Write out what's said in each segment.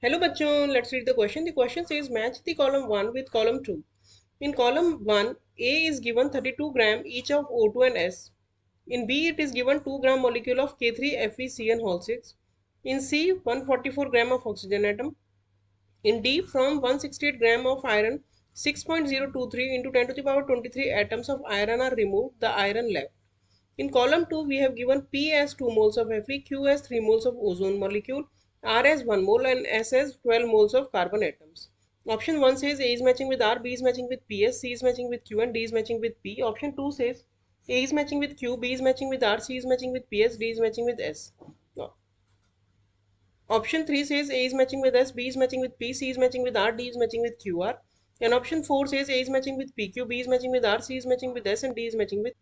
Hello bachon, let's read the question. The question says match the column 1 with column 2. In column 1, A is given 32 gram each of O2 and S. In B, it is given 2 gram molecule of K3FeCN whole 6. In C, 144 gram of oxygen atom. In D, from 168 gram of iron, 6.023 into 10 to the power 23 atoms of iron are removed, the iron left. In column 2, we have given P as 2 moles of Fe, Q as 3 moles of ozone molecule, R as 1 mole and S as 12 moles of carbon atoms. Option 1 says A is matching with R, B is matching with PS, C is matching with Q and D is matching with P. Option 2 says A is matching with Q, B is matching with R, C is matching with PS, D is matching with S. Option 3 says A is matching with S, B is matching with P, C is matching with R, D is matching with QR. And option 4 says A is matching with PQ, B is matching with R, C is matching with S and D is matching with.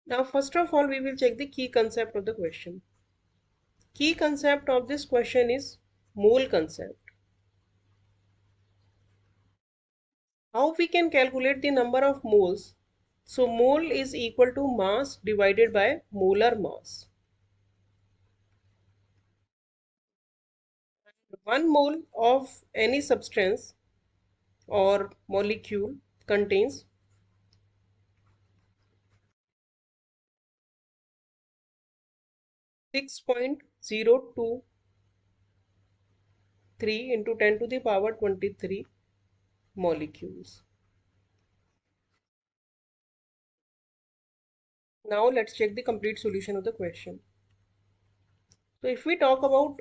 Now, first of all, we will check the key concept of the question. Key concept of this question is mole concept. How we can calculate the number of moles? So, mole is equal to mass divided by molar mass. 1 mole of any substance or molecule contains 6.023 into 10 to the power 23 molecules. Now let's check the complete solution of the question. So if we talk about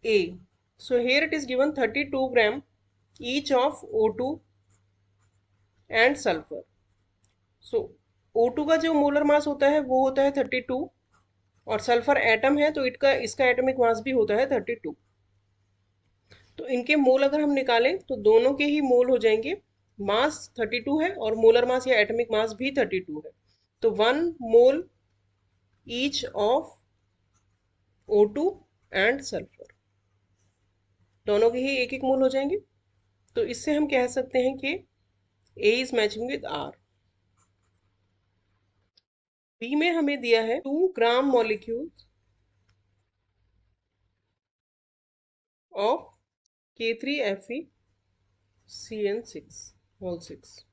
A, so here it is given 32 gram each of O2 and sulfur. So O2 का जो molar mass होता है वो होता है 32 और sulphur atom है तो इसका एटॉमिक मास भी होता है 32. तो इनके मोल अगर हम निकालें तो दोनों के ही मोल हो जाएंगे. मास 32 है और मोलर मास या एटॉमिक मास भी 32 है. तो 1 mole each of O2 and sulphur, दोनों के ही एक एक मोल हो जाएंगे. तो इससे हम कह सकते हैं कि A is matching with R. B में हमें दिया है 2 ग्राम मॉलिक्यूल्स ऑफ K3FeCN6 होल 6.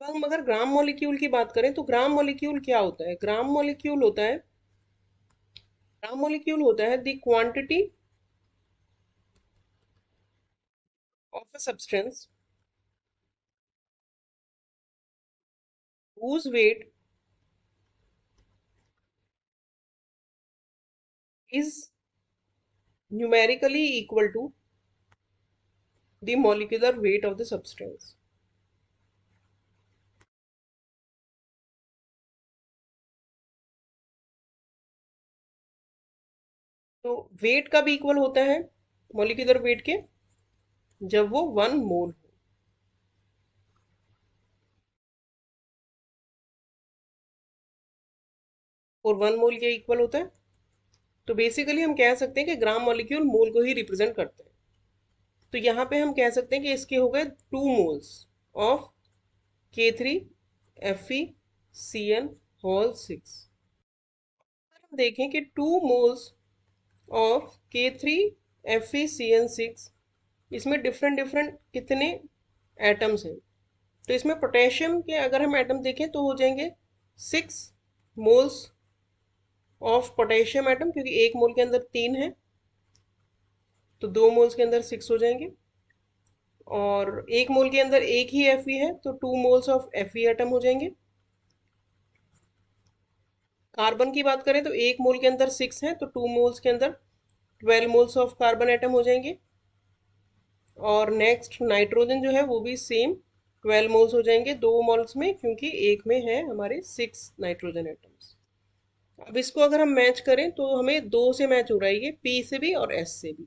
अब हम अगर ग्राम मॉलिक्यूल की बात करें तो ग्राम मॉलिक्यूल क्या होता है? ग्राम मॉलिक्यूल होता है the quantity of a substance whose weight is numerically equal to the molecular weight of the substance. तो वेट कब इक्वल होता है मॉलिक्यूलर वेट के? जब वो 1 मोल हो. और 1 मोल के इक्वल होता है. तो बेसिकली हम कह सकते हैं कि ग्राम मॉलिक्यूल मोल को ही रिप्रेजेंट करते हैं. तो यहाँ पे हम कह सकते हैं कि इसके हो गए 2 मोल्स ऑफ K3FeCN होल 6. हम देखें कि 2 मोल्स ऑफ K3FeCN6, इसमें डिफरेंट डिफरेंट कितने एटम्स हैं? तो इसमें पोटेशियम के अगर हम एटम देखें तो हो जाएंगे 6 मोल्स ऑफ पोटेशियम एटम, क्योंकि एक मोल के अंदर 3 है तो 2 मोल्स के अंदर 6 हो जाएंगे. और एक मोल के अंदर एक ही Fe है तो 2 मोल्स ऑफ Fe एटम हो जाएंगे. कार्बन की बात करें तो एक मोल के अंदर 6 है तो 2 मोल्स के अंदर 12 मोल्स ऑफ कार्बन एटम हो जाएंगे. और नेक्स्ट नाइट्रोजन जो है वो भी सेम 12 मोल्स हो जाएंगे 2 मोल्स में, क्योंकि एक में है हमारे 6 नाइट्रोजन एटम्स. अब इसको अगर हम मैच करें तो हमें 2 से मैच हो रहा है, ये P से भी और S से भी.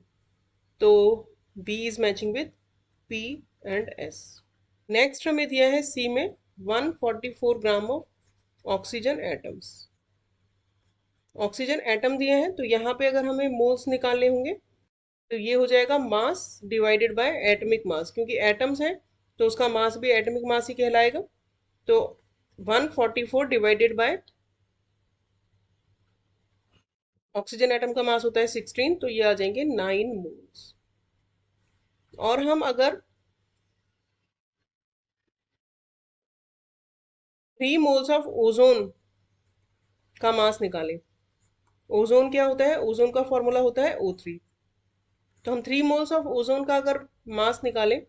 तो B is matching with P and S. Next हमें दिया है C में 144 gram of oxygen atoms. Oxygen atom दिए हैं तो यहाँ पे अगर हमें मोल्स निकालने होंगे तो ये हो जाएगा mass divided by atomic mass, क्योंकि एटम्स हैं तो उसका मास भी एटॉमिक मास ही कहलाएगा. तो 144 डिवाइडेड बाय ऑक्सीजन एटम का मास होता है 16, तो ये आ जाएंगे 9 मोल्स। और हम अगर 3 मोल्स ऑफ ओजोन का मास निकालें, ओजोन क्या होता है, ओजोन का फॉर्मूला होता है O3। तो हम 3 मोल्स ऑफ ओजोन का अगर मास निकालें,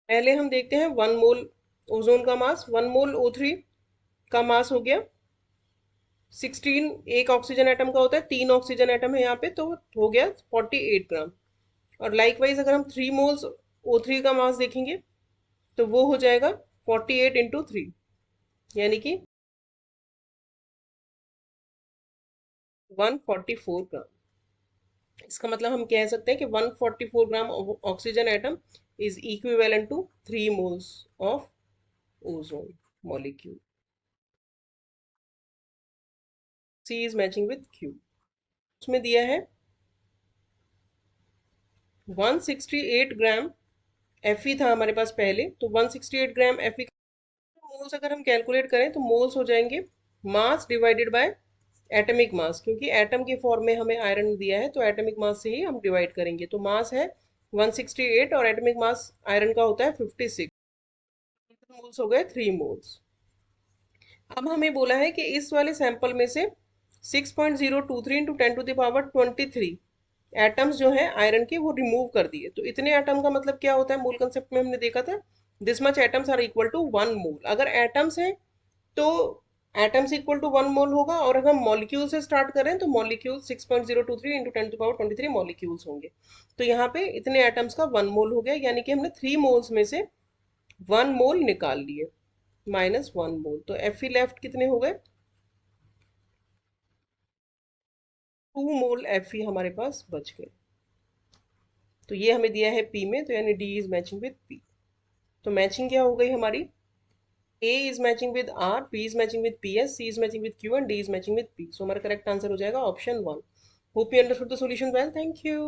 पहले हम देखते हैं 1 मोल ओजोन का मास, 1 मोल O3 का मास हो गया 16। एक ऑक्सीजन एटम का होता है, 3 ऑक्सीजन एटम है यहाँ पे, तो हो गया 48 ग्राम। और लाइकवाइज अगर हम 3 मोल्स O3 का मास देखेंगे तो वो हो जाएगा 48 × 3, यानी कि 144 ग्राम। इसका मतलब हम कह सकते हैं कि 144 gram oxygen atom is equivalent to 3 moles of ozone molecule. C is matching with Q. उसमें दिया है 168 ग्राम Fe था हमारे पास पहले, तो 168 ग्राम Fe मोल्स अगर हम कैलकुलेट करें तो मोल्स हो जाएंगे mass divided by atomic mass, क्योंकि एटम के फॉर्म में हमें आयरन दिया है तो एटॉमिक मास से ही हम डिवाइड करेंगे। तो मास है 168 और एटॉमिक मास आयरन का होता है 56, मोल्स हो गए 3 मोल्स। अब हमें बोला है कि इस वाले सैंपल में से 6.023 इंटू 10⁻23 एटम्स जो है आयरन के वो रिमूव कर दिए। तो इतने एटम का मतलब क्या होता है, मोल कंसेप्ट में हमने देखा था, this much atoms are equal to 1 mole. अगर एटम्स है तो एटम्स इक्वल टू 1 मोल होगा, और अगर हम मॉलिक्यूल से स्टार्ट करें तो मॉलिक्यूल 6.023 इंटू 10⁻23 मॉलिक्यूल्स होंगे। तो यहाँ पे इतने एटम्स का 1 मोल हो गया, यानी कि हमने 3 मोल्स में से 1 मोल निकाल लिए, -1 मोल। तो Fe लेफ्ट कितने हो गए, 2 मोल Fe हमारे पास बच गए। तो ये हमें दिया है P में, तो यानी D is matching with P। तो मैचिंग क्या हो गई हमारी, A is matching with R, P is matching with PS, C is matching with Q and D is matching with P. So हमारा करेक्ट आंसर हो जाएगा option 1। Hope you understood the solution well. Thank you.